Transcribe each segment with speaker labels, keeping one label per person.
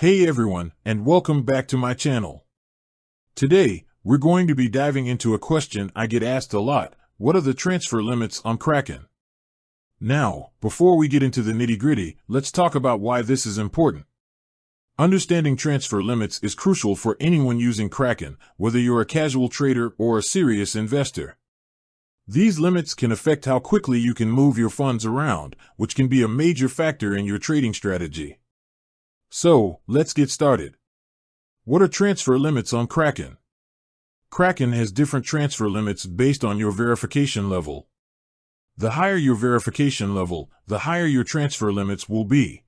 Speaker 1: Hey everyone, and welcome back to my channel. Today, we're going to be diving into a question I get asked a lot: what are the transfer limits on Kraken? Now, before we get into the nitty-gritty, let's talk about why this is important. Understanding transfer limits is crucial for anyone using Kraken, whether you're a casual trader or a serious investor. These limits can affect how quickly you can move your funds around, which can be a major factor in your trading strategy. So, let's get started. What are transfer limits on Kraken? Kraken has different transfer limits based on your verification level. The higher your verification level, the higher your transfer limits will be.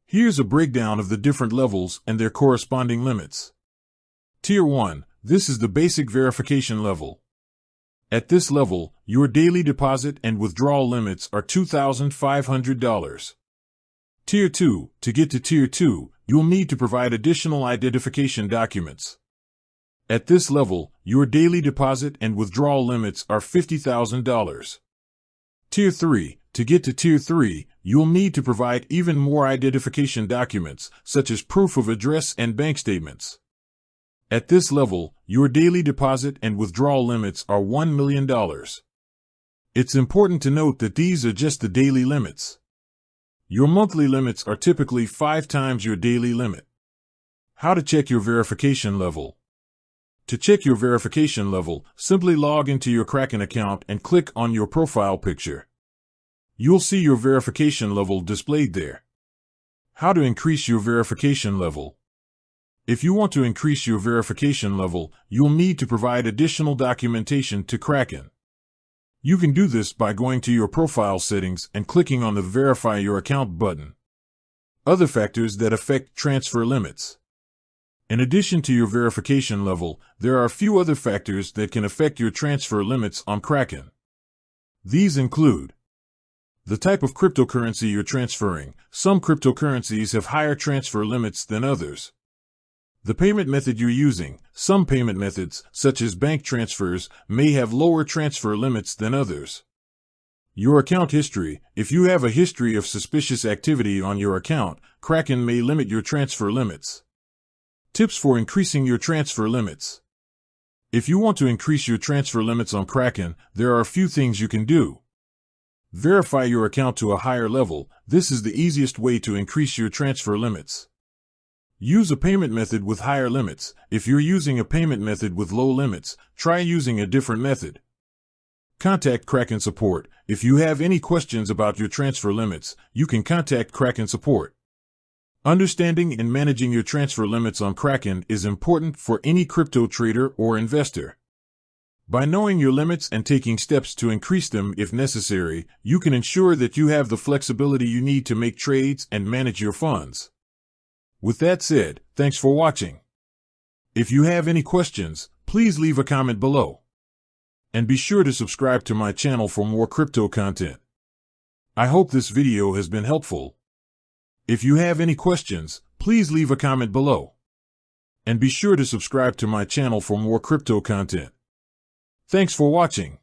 Speaker 1: Here's a breakdown of the different levels and their corresponding limits. Tier 1, this is the basic verification level. At this level, your daily deposit and withdrawal limits are $2,500. Tier 2, to get to Tier 2, you'll need to provide additional identification documents. At this level, your daily deposit and withdrawal limits are $50,000. Tier 3, to get to Tier 3, you'll need to provide even more identification documents, such as proof of address and bank statements. At this level, your daily deposit and withdrawal limits are $1 million. It's important to note that these are just the daily limits. Your monthly limits are typically 5 times your daily limit. How to check your verification level? To check your verification level, simply log into your Kraken account and click on your profile picture. You'll see your verification level displayed there. How to increase your verification level? If you want to increase your verification level, you'll need to provide additional documentation to Kraken. You can do this by going to your profile settings and clicking on the Verify Your Account button. Other factors that affect transfer limits. In addition to your verification level, there are a few other factors that can affect your transfer limits on Kraken. These include the type of cryptocurrency you're transferring. Some cryptocurrencies have higher transfer limits than others. The payment method you're using. Some payment methods, such as bank transfers, may have lower transfer limits than others. Your account history. If you have a history of suspicious activity on your account, Kraken may limit your transfer limits. Tips for increasing your transfer limits. If you want to increase your transfer limits on Kraken, there are a few things you can do. Verify your account to a higher level. This is the easiest way to increase your transfer limits. Use a payment method with higher limits. If you're using a payment method with low limits, try using a different method. Contact Kraken support. If you have any questions about your transfer limits, you can contact Kraken support. Understanding and managing your transfer limits on Kraken is important for any crypto trader or investor. By knowing your limits and taking steps to increase them if necessary, you can ensure that you have the flexibility you need to make trades and manage your funds. With that said, thanks for watching. If you have any questions, please leave a comment below. And be sure to subscribe to my channel for more crypto content. I hope this video has been helpful. If you have any questions, please leave a comment below. And be sure to subscribe to my channel for more crypto content. Thanks for watching.